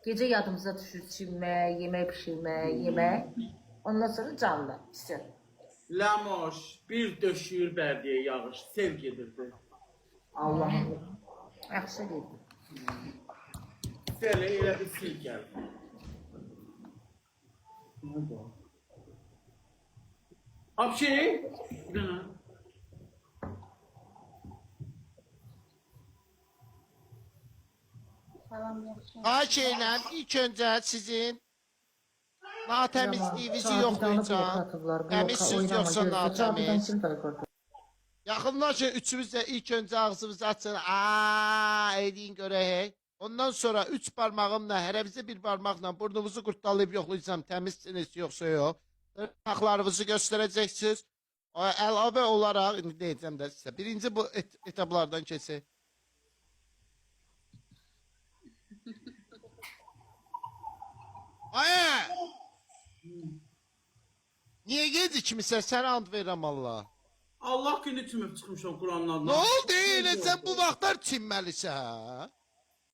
Gece yadımıza düşür çinmək, yemək pişirmək, yemək. Ondan sonra canlı. Pisi. Lamoş bir döşüyür bərdiyə yağış, sel gedirdi. Allah'ım. Yaxşı deyil. Selə elə bir sil gəldi. Apşi? Bir dənə. Ayşe'yle ilk önce sizin natemizliğinizi yoklayacağım. Temizsiz yoksa natemiz. Yakınlaşın üçümüz de ilk önce ağzımızı açın. Eyleyin göre hey. Ondan sonra 3 parmağımla, heremize bir parmakla burnumuzu kurtalayıp yoklayacağım. Temizsiniz yoksa yok. Tırnaklarınızı göstereceksiniz. Əlavə olarak, ne diyeceğim de size. Birinci bu etaplardan kesin. Aya! Niye gecikmişsən? Sən and verirəm Allah. Allah günü tümüb çıxmışam Quranın adına. Ne oldu elə sən bu vaxtlar çinməlisən?